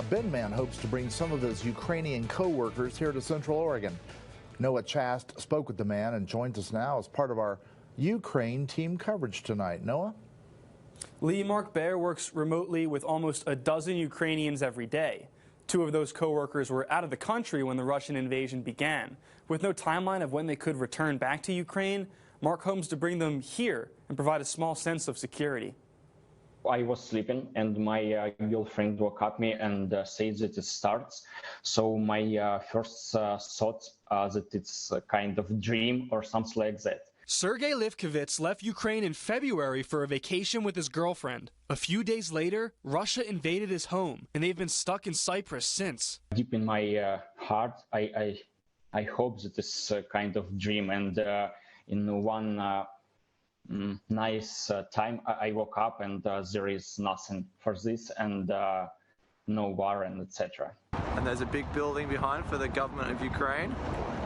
A Bend man hopes to bring some of his Ukrainian co-workers here to Central Oregon. Noah Chast spoke with the man and joins us now as part of our Ukraine team coverage tonight. Noah? Lee, Mark Baer works remotely with almost a dozen Ukrainians every day. Two of those co-workers were out of the country when the Russian invasion began. With no timeline of when they could return back to Ukraine, Mark hopes to bring them here and provide a small sense of security. I was sleeping and my girlfriend woke up me and said that it starts. So my first thought that it's a kind of dream or something like that. Sergei Livkovitz left Ukraine in February for a vacation with his girlfriend. A few days later, Russia invaded his home, and they've been stuck in Cyprus since. Deep in my heart, I hope that it's a kind of dream. And in one nice time, I woke up and there is nothing for this and no war and etc. And there's a big building behind for the government of Ukraine.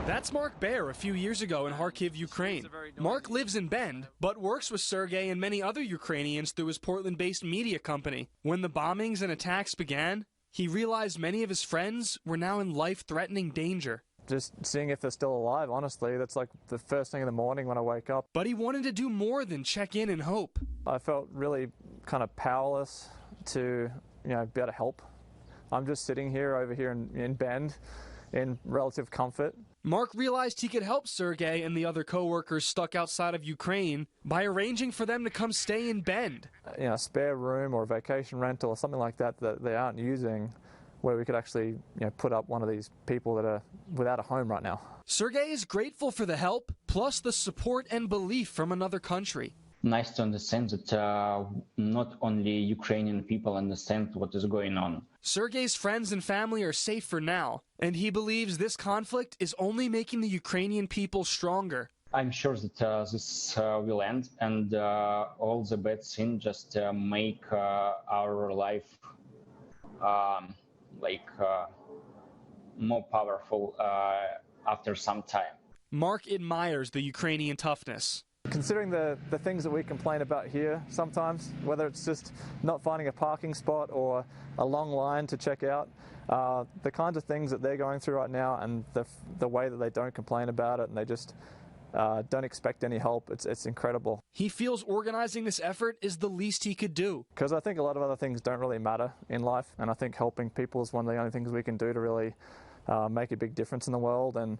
That's Mark Baer a few years ago in Kharkiv, Ukraine. Mark lives in Bend, but works with Sergei and many other Ukrainians through his Portland-based media company. When the bombings and attacks began, he realized many of his friends were now in life-threatening danger. Just seeing if they're still alive, honestly, that's like the first thing in the morning when I wake up. But he wanted to do more than check in and hope. I felt really kind of powerless to, be able to help. I'm just sitting here over here in Bend in relative comfort. Mark realized he could help Sergei and the other co-workers stuck outside of Ukraine by arranging for them to come stay in Bend. A spare room or a vacation rental or something like that that they aren't using, where we could actually put up one of these people that are without a home right now. Sergei is grateful for the help, plus the support and belief from another country. Nice to understand that not only Ukrainian people understand what is going on. Sergei's friends and family are safe for now, and he believes this conflict is only making the Ukrainian people stronger. I'm sure that this will end, and all the bad things just make our life more powerful after some time. Mark admires the Ukrainian toughness. Considering the things that we complain about here sometimes, whether it's just not finding a parking spot or a long line to check out, the kinds of things that they're going through right now and the way that they don't complain about it and they just don't expect any help, it's incredible. He feels organizing this effort is the least he could do. Because I think a lot of other things don't really matter in life, and I think helping people is one of the only things we can do to really make a big difference in the world. And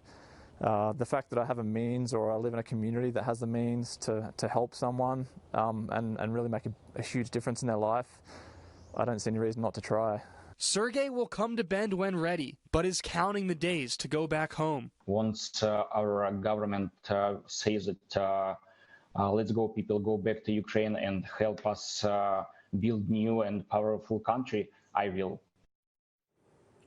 the fact that I have a means, or I live in a community that has the means to help someone and really make a huge difference in their life, I don't see any reason not to try. Sergei will come to Bend when ready, but is counting the days to go back home. Once our government says that let's go, people go back to Ukraine and help us build new and powerful country, I will.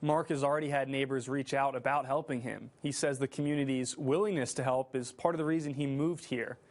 Mark has already had neighbors reach out about helping him. He says the community's willingness to help is part of the reason he moved here.